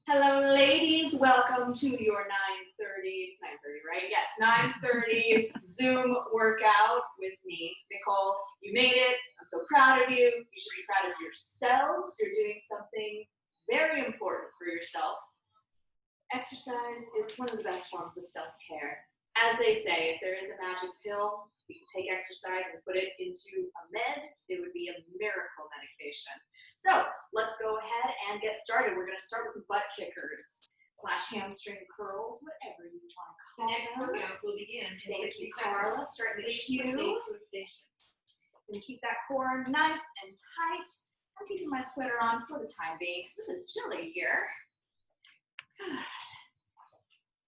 Hello, ladies. Welcome to your 9:30. It's 9:30, right? Yes, 9:30 Zoom workout with me, Nicole. You made it. I'm so proud of you. You should be proud of yourselves. You're doing something very important for yourself. Exercise is one of the best forms of self-care. As they say, if there is a magic pill, you can take exercise and put it into a med, it would be a miracle medication. So let's go ahead and get started. We're going to start with some butt kickers / hamstring curls, whatever you want to call them. Workout will begin. Thank you, Carla. Starting with you. And keep that core nice and tight. I'm keeping my sweater on for the time being because it's chilly here.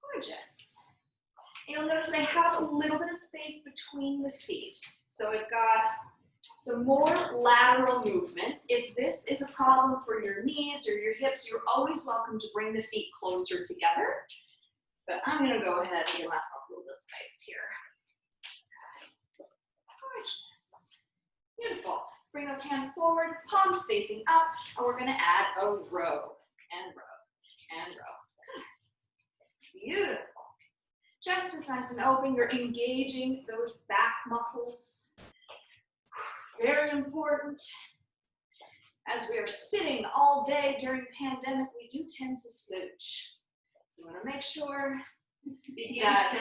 Gorgeous. You'll notice I have a little bit of space between the feet. So I've got some more lateral movements. If this is a problem for your knees or your hips, you're always welcome to bring the feet closer together. But I'm going to go ahead and give myself a little bit of space here. Gorgeous. Beautiful. Let's bring those hands forward, palms facing up, and we're going to add a row and row and row. Beautiful. Chest is nice and open. You're engaging those back muscles. Very important. As we are sitting all day during the pandemic, we do tend to slouch. So we want to make sure that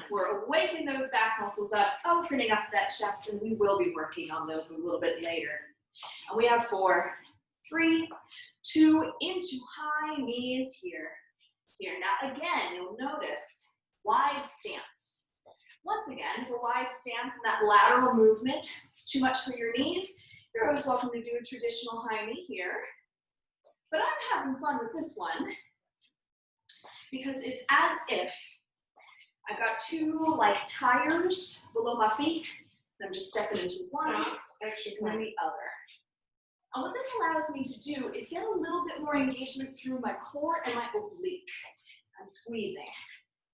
we're awakening those back muscles up, opening up that chest, and we will be working on those a little bit later. And we have 4, 3, 2, into high knees here. Now again, you'll notice wide stance. Once again, for wide stance and that lateral movement is too much for your knees, you're always welcome to do a traditional high knee here. But I'm having fun with this one because it's as if I've got 2 like tires below my feet, and I'm just stepping into one and then the other. And what this allows me to do is get a little bit more engagement through my core and my oblique. I'm squeezing,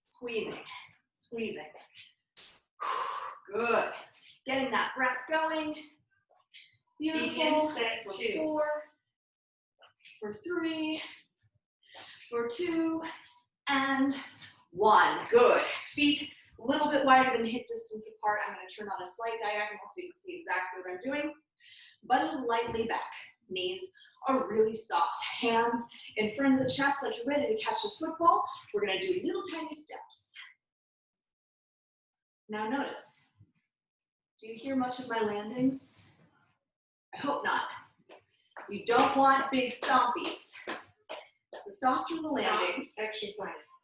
squeezing, squeezing. Good. Getting that breath going. Beautiful. For 4, for 3, for 2, and 1. Good. Feet a little bit wider than hip distance apart. I'm going to turn on a slight diagonal so you can see exactly what I'm doing. Butt is lightly back. Knees are really soft. Hands in front of the chest like you're ready to catch a football. We're going to do little tiny steps. Now notice, do you hear much of my landings? I hope not. We don't want big stompies. The softer the landings,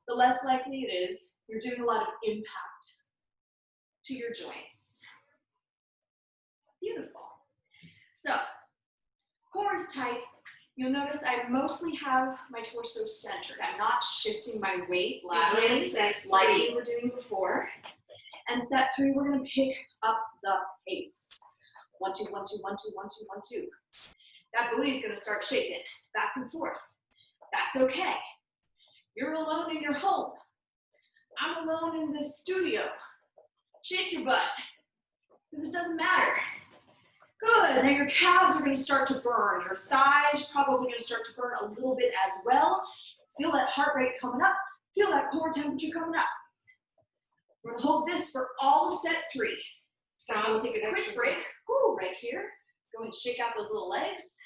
the less likely it is you're doing a lot of impact to your joints. Beautiful. So, core is tight. You'll notice I mostly have my torso centered. I'm not shifting my weight laterally like we were doing before. And set 3, we're going to pick up the pace. 1, 2, 1, 2, 1, 2, 1, 2, 1, 2. That booty is going to start shaking back and forth. That's okay. You're alone in your home. I'm alone in this studio. Shake your butt, because it doesn't matter. Good. Now your calves are going to start to burn. Your thighs are probably going to start to burn a little bit as well. Feel that heart rate coming up. Feel that core temperature coming up. We're going to hold this for all of set 3. We'll take a quick break. Ooh, right here. Go ahead and shake out those little legs.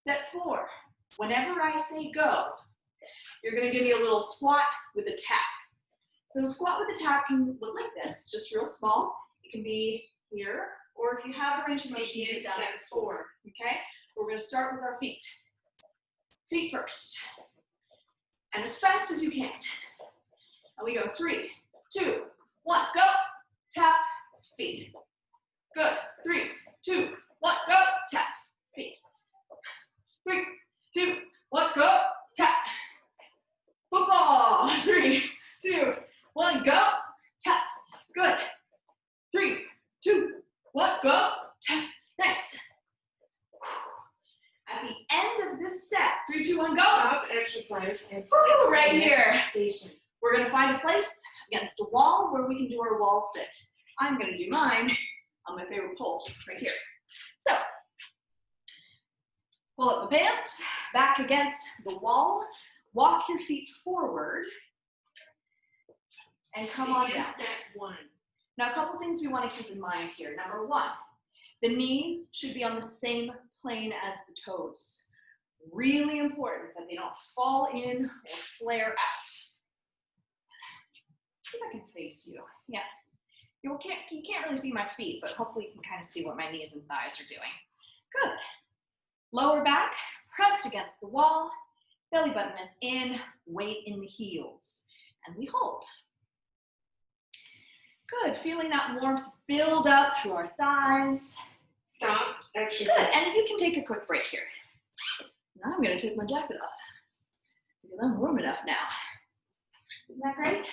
Set 4. Whenever I say go, you're going to give me a little squat with a tap. So a squat with a tap can look like this, just real small. It can be here, or if you have the range of motion, you get it down to 4. Okay? We're going to start with our feet. Feet first. And as fast as you can. And we go 3, 2, 1, go. Tap, feet. Good. 3, 2, 1, go. Tap, feet. 3, 2, 1, go. Tap. Football. 3, 2, 1, go. Tap. Good. 3, 2, 1, go. Tap. Nice. At the end of this set, 3, 2, 1, go. Stop exercise and ooh, right here. We're going to find a place against a wall where we can do our wall sit. I'm going to do mine on my favorite pole right here. So, pull up the pants, back against the wall. walk your feet forward and come on down. Set one. Now, a couple things we want to keep in mind here. Number one, the knees should be on the same plane as the toes. Really important that they don't fall in or flare out. See if I can face you. Yeah. You can't really see my feet, but hopefully you can kind of see what my knees and thighs are doing. Good. Lower back, pressed against the wall. Belly button is in, weight in the heels. And we hold. Good, feeling that warmth build up through our thighs. Stop, exercise. Good, and you can take a quick break here. Now I'm gonna take my jacket off because I'm warm enough now. Isn't that great?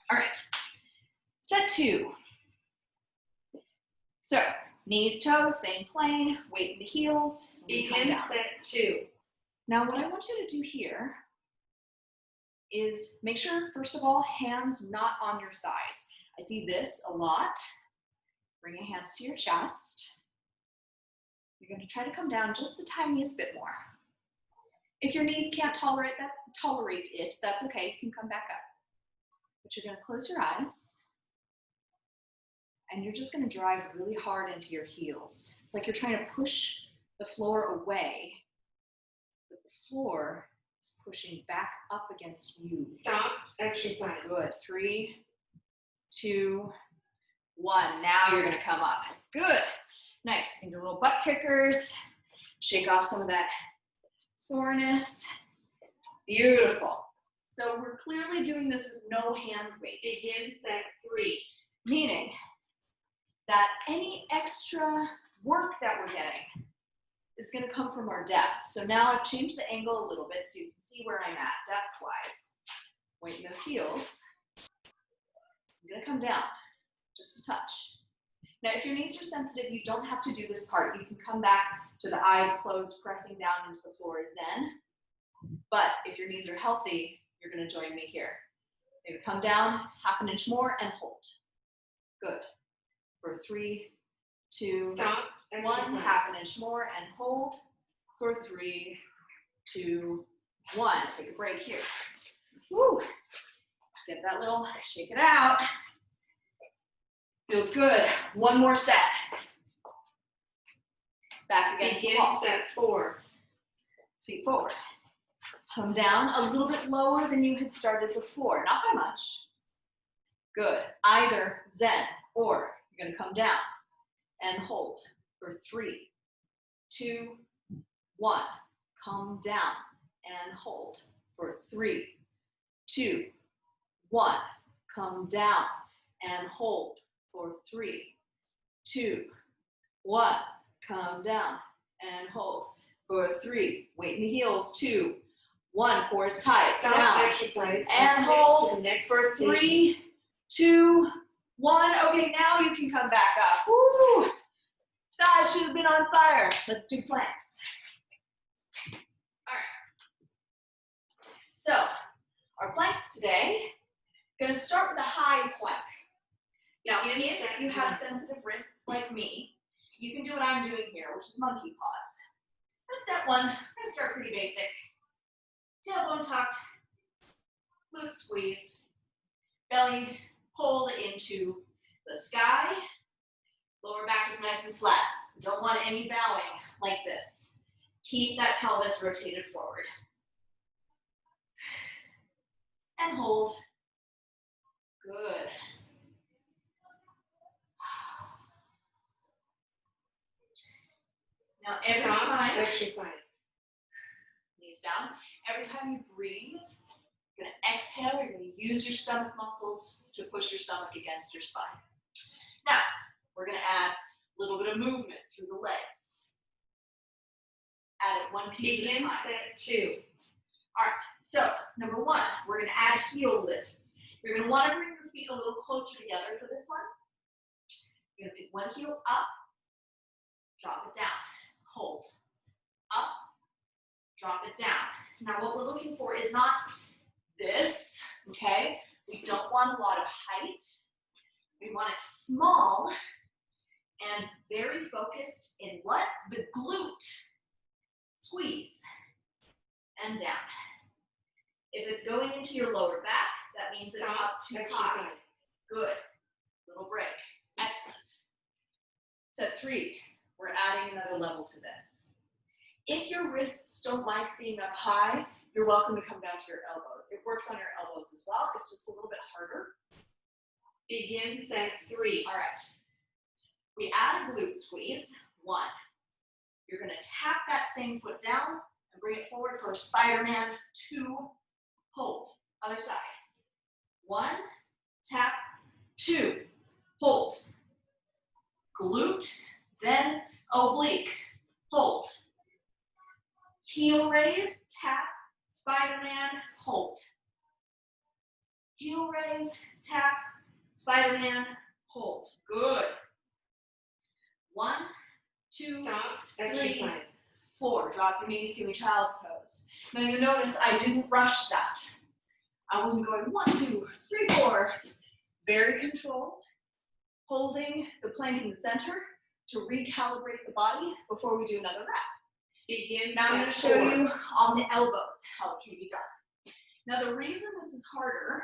All right, set two. So, knees, toes, same plane, weight in the heels, and we come Begin down. set two. Now what I want you to do here is make sure, first of all, hands not on your thighs. I see this a lot. Bring your hands to your chest. You're going to try to come down just the tiniest bit more. If your knees can't tolerate it, that's okay. You can come back up. But you're going to close your eyes. And you're just going to drive really hard into your heels. It's like you're trying to push the floor away, but the floor is pushing back up against you. Stop, exercise. Good. 3, 2, 1. Now you're going to come up. Good. Nice. You can do little butt kickers. Shake off some of that soreness. Beautiful. So we're clearly doing this with no hand weights. Begin set three. Meaning that any extra work that we're getting is going to come from our depth. So now I've changed the angle a little bit so you can see where I'm at depth-wise. Weight in those heels. I'm going to come down just a touch. Now, if your knees are sensitive, you don't have to do this part. You can come back to the eyes closed, pressing down into the floor zen. But if your knees are healthy, you're going to join me here. You're going to come down half an inch more and hold. Good. For 3, 2, Stop, 1, exercise. half an inch more and hold. For 3, 2, 1. Take a break here. Woo. Get that little, shake it out. Feels good. One more set. Back against the Begin wall. set four. Feet forward. Come down a little bit lower than you had started before. Not by much. Good. Either zen or you're going to come down and hold for 3, 2, 1. Come down and hold for 3, 2, 1. Come down and hold for 3, 2, 1. Come down and hold for 3. Weight in the heels. 2, 1. Core is tight. Stop, Down exercise. and switch to hold the next for station. 3, 2, 1. Okay, now you can come back up. Woo! Thighs should have been on fire. Let's do planks. All right. So, our planks today, going to start with a high plank. Now, if you have sensitive wrists like me, you can do what I'm doing here, which is monkey paws. That's step one. I'm going to start pretty basic. Tailbone tucked, glutes squeezed, belly pulled into the sky. Lower back is nice and flat. Don't want any bowing like this. Keep that pelvis rotated forward. And hold. Good. Now every Stop, time, exercise. knees down, every time you breathe, you're going to exhale, you're going to use your stomach muscles to push your stomach against your spine. Now, we're going to add a little bit of movement through the legs. Add it one piece at a Begin time. set two. All right, so number one, we're going to add heel lifts. You're going to want to bring your feet a little closer together for this one. You're going to pick one heel up, drop it down, hold, up, drop it down. Now what we're looking for is not this, okay? We don't want a lot of height. We want it small and very focused in what? The glute. Squeeze and down. If it's going into your lower back, that means it's up too high. Exercise. Good. Little break. Excellent. Set 3. We're adding another level to this. If your wrists don't like being up high, you're welcome to come down to your elbows. It works on your elbows as well. It's just a little bit harder. Begin set 3. All right. We add a glute squeeze. 1. You're going to tap that same foot down and bring it forward for a Spider-Man. 2. Hold. Other side. 1. Tap. 2. Hold. Glute. Then oblique. Hold. Heel raise. Tap. Spider-Man. Hold. Heel raise. Tap. Spider-Man. Hold. Good. 1, 2, Stop. 3, Exercise. 4. Drop your knees, give me child's pose. Now you notice I didn't rush that. I wasn't going 1, 2, 3, 4. Very controlled. Holding the plank in the center to recalibrate the body before we do another rep. Begin Now I'm going to set show 4. you on the elbows how it can be done. Now the reason this is harder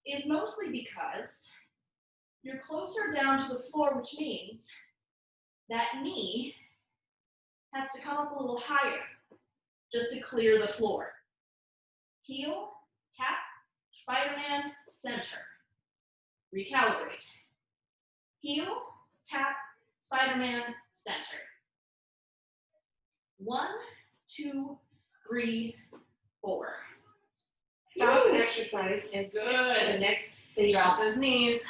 is mostly because you're closer down to the floor, which means that knee has to come up a little higher just to clear the floor. Heel, tap, Spider-Man, center. Recalibrate. Heel, tap, Spider-Man, center. 1, 2, 3, 4. Stop Woo. exercise and switch to the Good. next station. Drop those knees.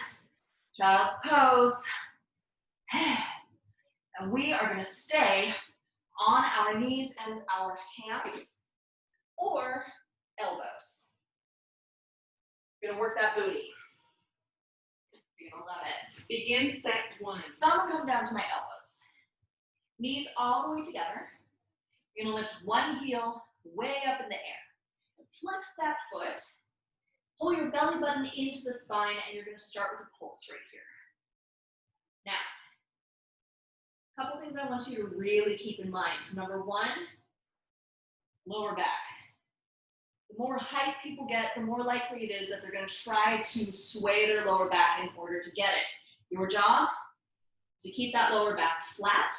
Child's pose. And we are going to stay on our knees and our hands or elbows. You're going to work that booty. You're going to love it. Begin set 1. So I'm going to come down to my elbows. Knees all the way together. You're going to lift one heel way up in the air. Flex that foot. Pull your belly button into the spine, and you're going to start with a pulse right here. Now, a couple things I want you to really keep in mind. So number 1, lower back. The more height people get, the more likely it is that they're going to try to sway their lower back in order to get it. Your job is to keep that lower back flat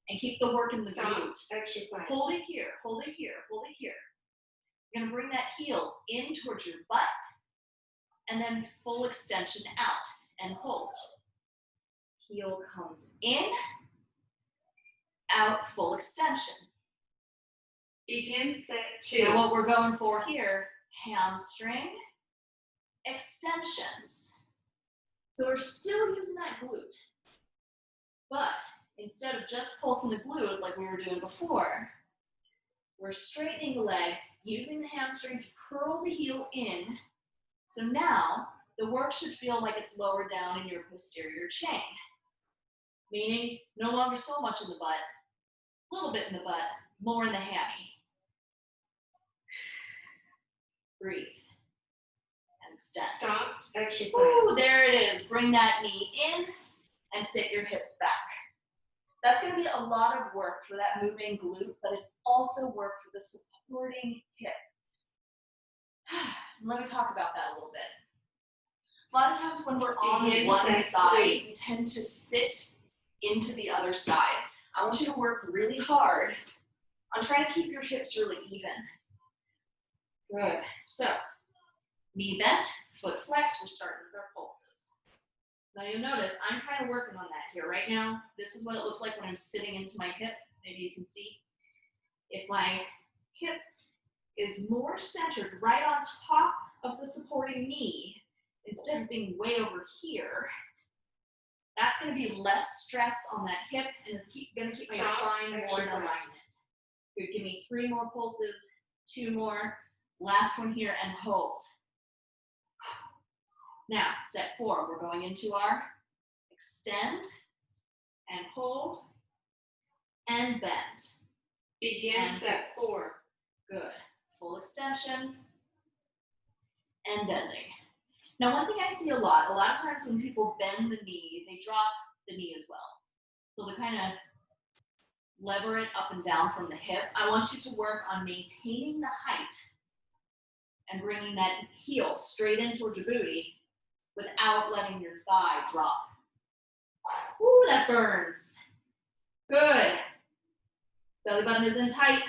and keep the work in the Stop glute. exercise. Hold it here, hold it here, hold it here. You're going to bring that heel in towards your butt and then full extension out and hold. Heel comes in, out, full extension. Begin set 2. Now what we're going for here, hamstring extensions. So we're still using that glute, but instead of just pulsing the glute like we were doing before, we're straightening the leg, using the hamstring to curl the heel in. So now the work should feel like it's lower down in your posterior chain, meaning no longer so much in the butt, a little bit in the butt, more in the hammy. Breathe and extend. Stop exercise. Ooh, there it is. Bring that knee in and sit your hips back. That's going to be a lot of work for that moving glute, but it's also work for the supporting hip. Let me talk about that a little bit. A lot of times when we're on Begin one set side, 3. we tend to sit into the other side. I want you to work really hard on trying to keep your hips really even. Good. So, knee bent, foot flex, we're starting with our pulses. Now you'll notice I'm kind of working on that here right now. This is what it looks like when I'm sitting into my hip. Maybe you can see. If my hip is more centered right on top of the supporting knee, instead of being way over here, that's going to be less stress on that hip, and it's going to keep my spine more in alignment. Good, give me 3 more pulses, 2 more, last one here, and hold. Now, set 4, we're going into our extend, and hold, and bend. Begin And set 4. Good. Full extension and bending. Now, one thing I see a lot of times when people bend the knee, they drop the knee as well. So they're kind of lever it up and down from the hip. I want you to work on maintaining the height and bringing that heel straight in towards your booty without letting your thigh drop. Ooh, that burns. Good. Belly button is in tight.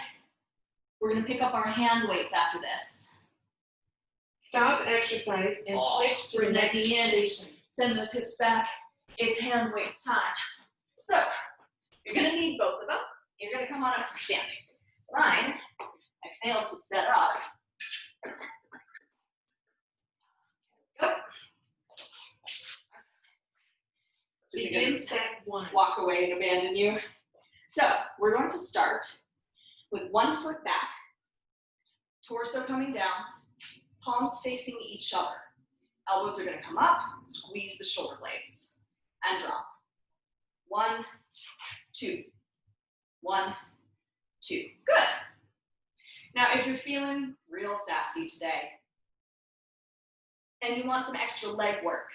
We're gonna pick up our hand weights after this. Stop exercise and switch to the bring that next knee in. station. Send those hips back. It's hand weights time. So, you're gonna need both of them. You're gonna come on up to standing. Mine, I failed to set up. Go. Begin set one. Walk away and abandon you. So, we're going to start with 1 foot back, torso coming down, palms facing each other. Elbows are going to come up, squeeze the shoulder blades, and drop. 1, 2. 1, 2. Good. Now, if you're feeling real sassy today, and you want some extra leg work,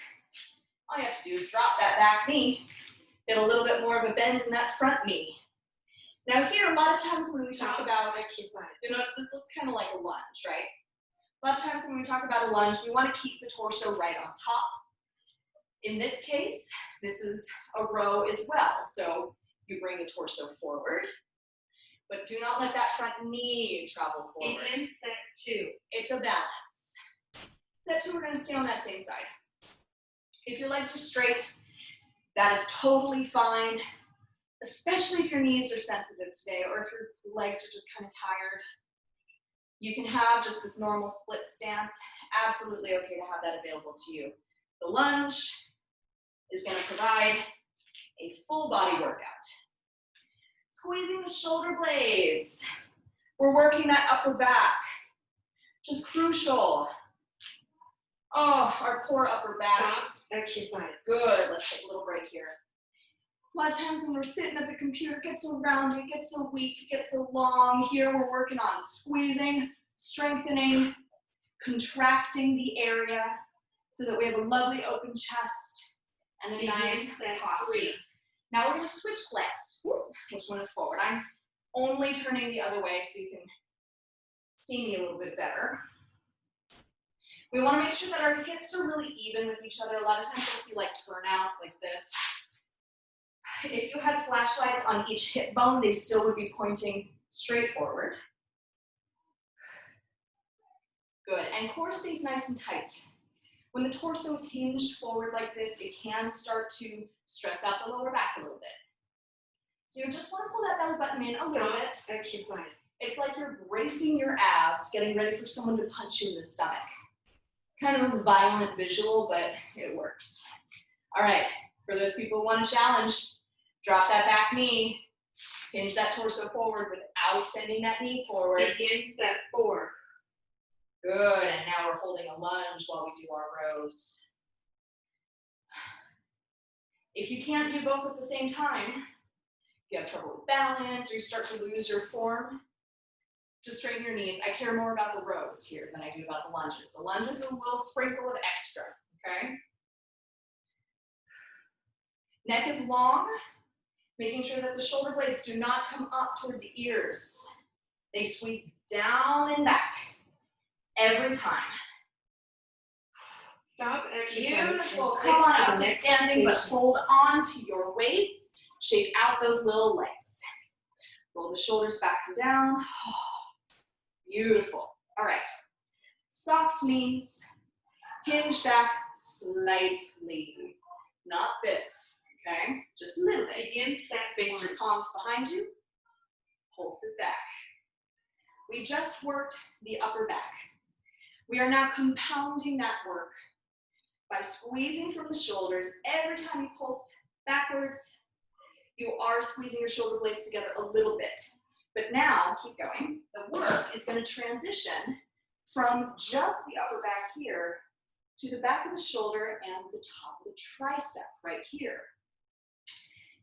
all you have to do is drop that back knee, get a little bit more of a bend in that front knee. Now here, a lot of times when we talk about exercise, you notice this looks kind of like a lunge, right? A lot of times when we talk about a lunge, we want to keep the torso right on top. In this case, this is a row as well. So you bring the torso forward, but do not let that front knee travel forward. Begin set two. It's a balance. Set two, we're going to stay on that same side. If your legs are straight, that is totally fine, especially if your knees are sensitive today or if your legs are just kind of tired. You can have just this normal split stance. Absolutely okay to have that available to you. The lunge is going to provide a full body workout. Squeezing the shoulder blades. We're working that upper back. Just crucial. Oh, our poor upper back. Stop exercise. Good. Let's take a little break here. A lot of times when we're sitting at the computer, it gets so rounded, it gets so weak, it gets so long. Here we're working on squeezing, strengthening, contracting the area so that we have a lovely open chest and a nice posture. Now we're going to switch legs. Which one is forward? I'm only turning the other way so you can see me a little bit better. We want to make sure that our hips are really even with each other. A lot of times you'll see like turnout like this. If you had flashlights on each hip bone, they still would be pointing straight forward. Good, and core stays nice and tight. When the torso is hinged forward like this, it can start to stress out the lower back a little bit. So you just want to pull that belly button in a little bit. Exercise. It's like you're bracing your abs, getting ready for someone to punch you in the stomach. It's kind of a violent visual, but it works. All right, for those people who want a challenge, drop that back knee, hinge that torso forward without sending that knee forward. Begin set four. Good, and now we're holding a lunge while we do our rows. If you can't do both at the same time, if you have trouble with balance or you start to lose your form, just straighten your knees. I care more about the rows here than I do about the lunges. The lunges are a little sprinkle of extra, okay? Neck is long, making sure that the shoulder blades do not come up toward the ears. They squeeze down and back every time. Stop exercise. Beautiful. Come on up to standing, but hold on to your weights. Shake out those little legs. Roll the shoulders back and down. Beautiful. All right. Soft knees. Hinge back slightly. Not this. Okay? Just a little bit. Begin set Face one. your palms behind you. Pulse it back. We just worked the upper back. We are now compounding that work by squeezing from the shoulders. Every time you pulse backwards, you are squeezing your shoulder blades together a little bit. But now, keep going, the work is going to transition from just the upper back here to the back of the shoulder and the top of the tricep right here.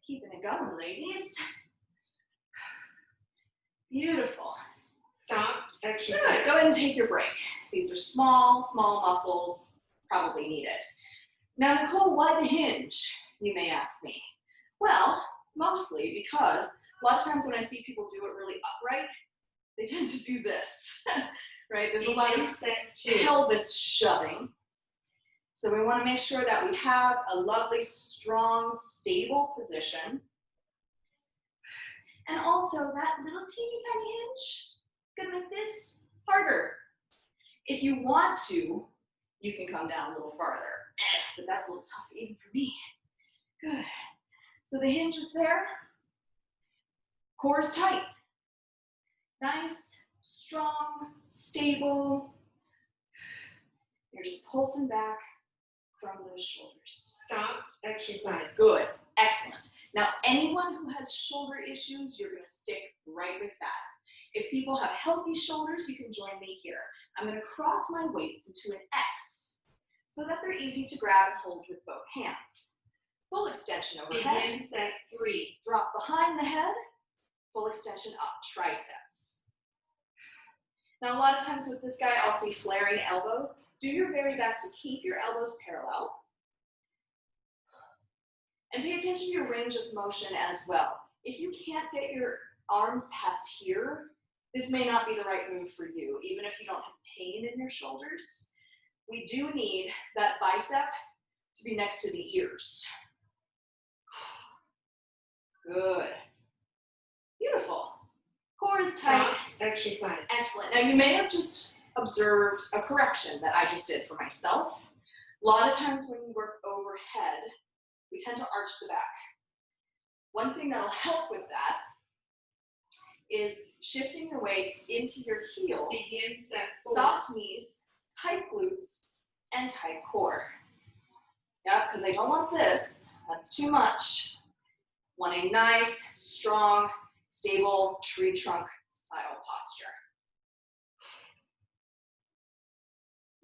Keeping it going, ladies. Beautiful. Stop exercise. Good. Go ahead and take your break. These are small muscles, probably needed. Now, Nicole, why the hinge, you may ask me? Well, mostly because lot of times when I see people do it really upright, they tend to do this, right? There's a lot of pelvis shoving. So we want to make sure that we have a lovely, strong, stable position. And also that little teeny tiny hinge is going to make this harder. If you want to, you can come down a little farther, but that's a little tough even for me. Good. So the hinge is there. Core is tight. Nice, strong, stable. You're just pulsing back from those shoulders. Stop exercise. Good. Excellent. Now, anyone who has shoulder issues, you're going to stick right with that. If people have healthy shoulders, you can join me here. I'm going to cross my weights into an X so that they're easy to grab and hold with both hands. Full extension overhead. Begin set 3. Drop behind the head. Full extension up, triceps. Now, a lot of times with this guy, I'll see flaring elbows. Do your very best to keep your elbows parallel. And pay attention to your range of motion as well. If you can't get your arms past here, this may not be the right move for you, even if you don't have pain in your shoulders. We do need that bicep to be next to the ears. Good. Beautiful. Core is tight. Stop exercise. Excellent. Now you may have just observed a correction that I just did for myself. A lot of times when we work overhead, we tend to arch the back. One thing that'll help with that is shifting your weight into your heels, Begin set 4. soft knees, tight glutes, and tight core. Yeah, because I don't want this. That's too much. Want a nice, strong, stable tree trunk style posture.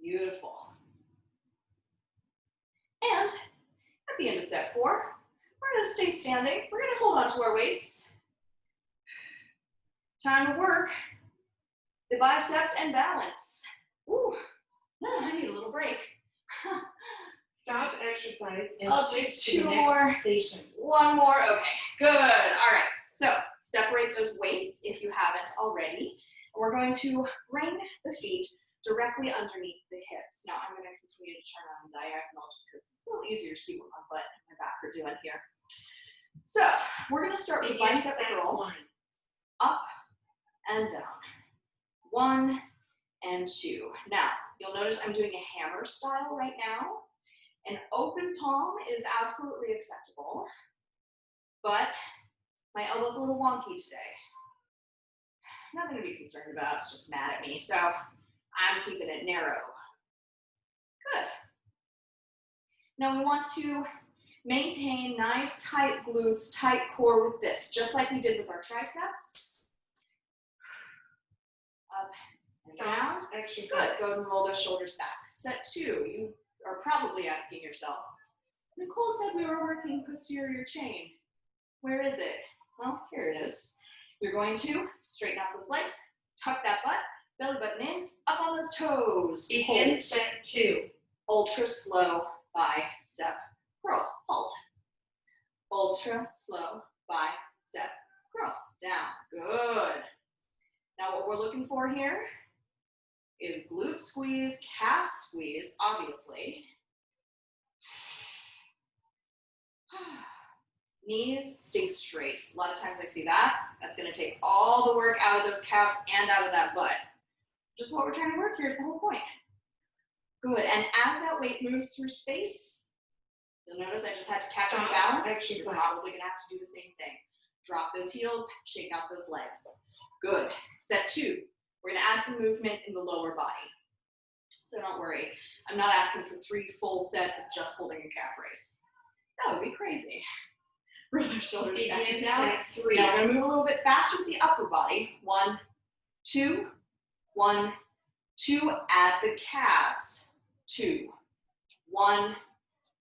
Beautiful. And at the end of set 4, we're going to stay standing. We're going to hold on to our weights. Time to work the biceps and balance. Ooh, I need a little break. Stop exercise and I'll do switch to 2 the next more. station. 1 more, okay, good. All right, so separate those weights if you haven't already. We're going to bring the feet directly underneath the hips. Now I'm going to continue to turn on diagonal just because it's a little easier to see what my butt and my back are doing here. So we're going to start with Begin bicep set curl, 1. up and down. 1 and 2. Now, you'll notice I'm doing a hammer style right now. An open palm is absolutely acceptable, but my elbow's a little wonky today. Nothing to be concerned about, it's just mad at me, so I'm keeping it narrow. Good. Now we want to maintain nice tight glutes, tight core with this, just like we did with our triceps. Up and down. Exercise. Good, go ahead and roll those shoulders back. Set 2, you are probably asking yourself, Nicole said we were working posterior chain. Where is it? Well, here it is. You're going to straighten out those legs, tuck that butt, belly button in, up on those toes. Begin Hold. set 2. Ultra slow bicep curl. Hold. Ultra slow bicep curl. Down. Good. Now what we're looking for here is glute squeeze, calf squeeze, obviously. Knees stay straight. A lot of times I see that. That's going to take all the work out of those calves and out of that butt. Just what we're trying to work here, it's the whole point. Good, and as that weight moves through space, you'll notice I just had to catch my balance. You're probably going to have to do the same thing. Drop those heels, shake out those legs. Good. Set 2. We're going to add some movement in the lower body. So don't worry. I'm not asking for 3 full sets of just holding a calf raise. That would be crazy. Roll those shoulders back and down. Set 3. Now we're going to move a little bit faster with the upper body. 1, 2, 1, 2. Add the calves. 2, 1,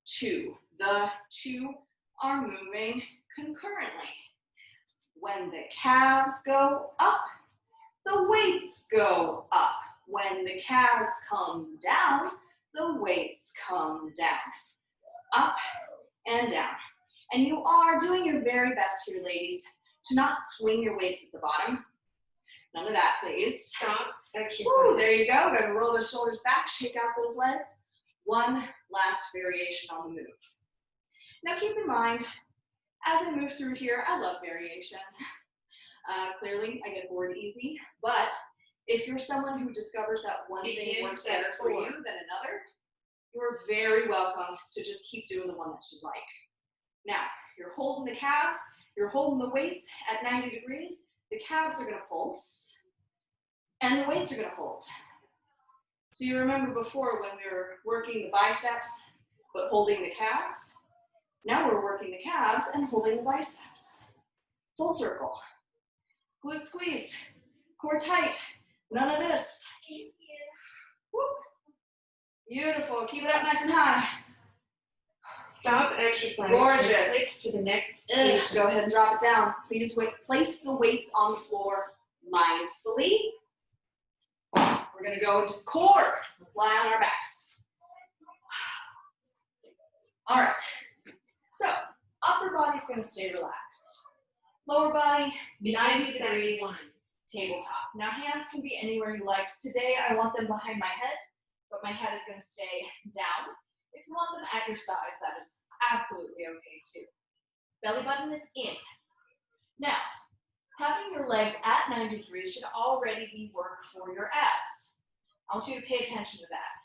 2. The 2 are moving concurrently. When the calves go up, the weights go up. When the calves come down, the weights come down. Up and down. And you are doing your very best here, ladies, to not swing your weights at the bottom. None of that, please. Stop exercise. Woo, there you go. Gonna roll those shoulders back, shake out those legs. One last variation on the move. Now keep in mind, as I move through here, I love variation. Clearly, I get bored easy, but if you're someone who discovers that one thing works better for you than another, you're very welcome to just keep doing the one that you like. Now, you're holding the calves, you're holding the weights at 90 degrees, the calves are gonna pulse, and the weights are gonna hold. So you remember before when we were working the biceps, but holding the calves? Now we're working the calves and holding the biceps. Full circle. Glute squeezed, core tight, none of this. Thank you. Whoop. Beautiful, keep it up nice and high. Stop exercise. Gorgeous. And switch to the next station. Go ahead and drop it down. Please place the weights on the floor mindfully. We're gonna go into core. Let's lie on our backs. All right, so upper body's gonna stay relaxed. Lower body, 90 degrees, tabletop. Now hands can be anywhere you like. Today I want them behind my head, but my head is gonna stay down. If you want them at your sides, that is absolutely okay too. Belly button is in. Now, having your legs at 90 degrees should already be work for your abs. I want you to pay attention to that.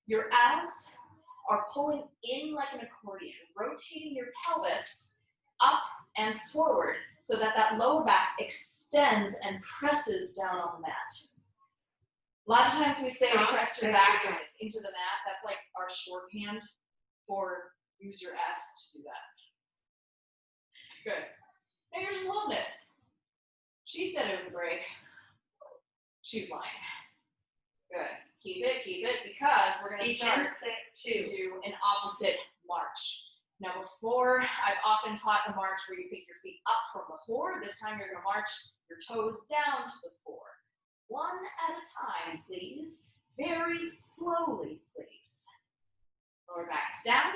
Your abs are pulling in like an accordion, rotating your pelvis up and forward so that that lower back extends and presses down on the mat. A lot of times we say press your back into the mat. That's like our shorthand for use your abs to do that. Good. Now you're just holding it. She said it was a break. She's lying. Good. Keep it, because we're going to start to do an opposite march. Now before, I've often taught a march where you pick your feet up from the floor. This time you're going to march your toes down to the floor. One at a time, please. Very slowly, please. Lower back's down.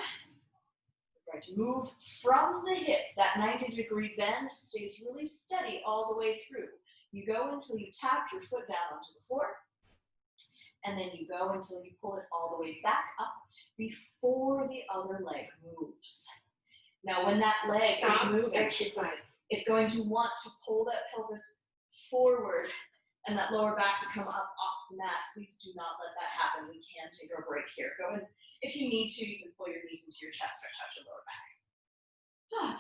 We're going to move from the hip. That 90-degree bend stays really steady all the way through. You go until you tap your foot down onto the floor. And then you go until you pull it all the way back up before the other leg moves. Now when that leg is moving, exercise. It's going to want to pull that pelvis forward and that lower back to come up off the mat. Please do not let that happen. We can take a break here. Go ahead. If you need to, you can pull your knees into your chest, stretch out your lower back.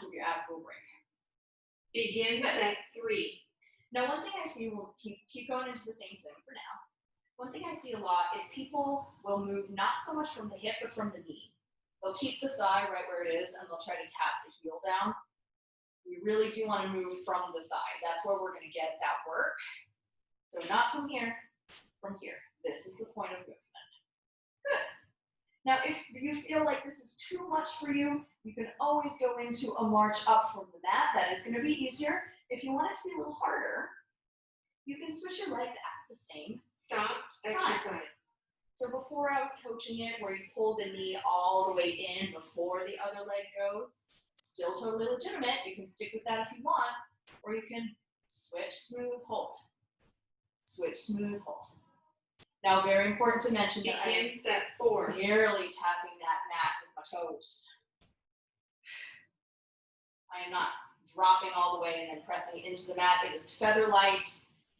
Give your abs a little break. Begin set 3. Now one thing I see, we'll keep going into the same thing for now. One thing I see a lot is people will move not so much from the hip, but from the knee. They'll keep the thigh right where it is, and they'll try to tap the heel down. We really do want to move from the thigh. That's where we're going to get that work. So not from here, from here. This is the point of movement. Good. Now, if you feel like this is too much for you, you can always go into a march up from the mat. That is going to be easier. If you want it to be a little harder, you can switch your legs at the same Stop exercise. So before I was coaching it, where you pull the knee all the way in before the other leg goes, still totally legitimate. You can stick with that if you want, or you can switch, smooth, hold. Switch, smooth, hold. Now, very important to mention that I am set 4. merely tapping that mat with my toes. I am not dropping all the way and then pressing into the mat. It is feather light.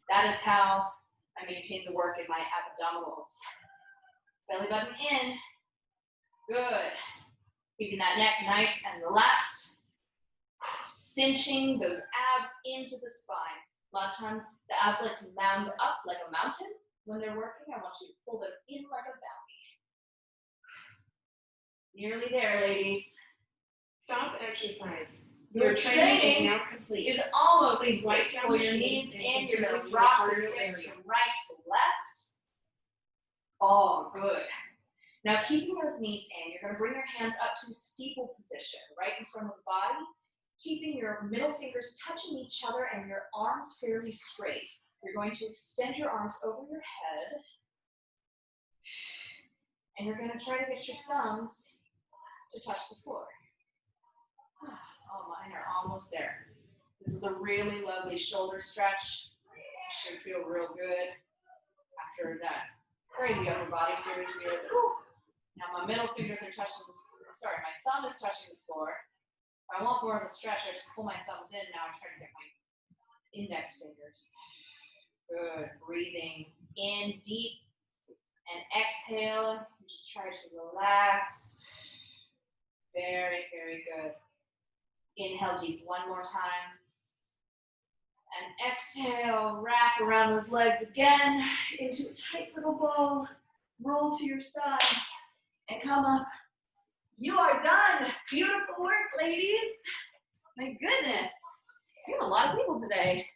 That is how I maintain the work in my abdominals. Belly button in. Good. Keeping that neck nice and relaxed. Cinching those abs into the spine. A lot of times the abs like to mound up like a mountain. When they're working, I want you to pull them in like a valley. Nearly there, ladies. Stop exercise. Your training is now complete. Is almost Please wipe complete. down Pull the your knees knees and in. You're going continue to rock with the your hips cardio from right to left. Oh, good. Now, keeping those knees in, you're going to bring your hands up to a steeple position, right in front of the body, keeping your middle fingers touching each other and your arms fairly straight. You're going to extend your arms over your head, and you're going to try to get your thumbs to touch the floor. Oh, mine are almost there. This is a really lovely shoulder stretch. Should feel real good after that crazy upper body series we did. Now my middle fingers are touching, sorry, my thumb is touching the floor. If I want more of a stretch, I just pull my thumbs in. Now I try to get my index fingers. Good, breathing in deep and exhale. Just try to relax. Very, very good. Inhale deep one more time. And exhale, wrap around those legs again into a tight little ball. Roll to your side and come up. You are done. Beautiful work, ladies. My goodness. We have a lot of people today.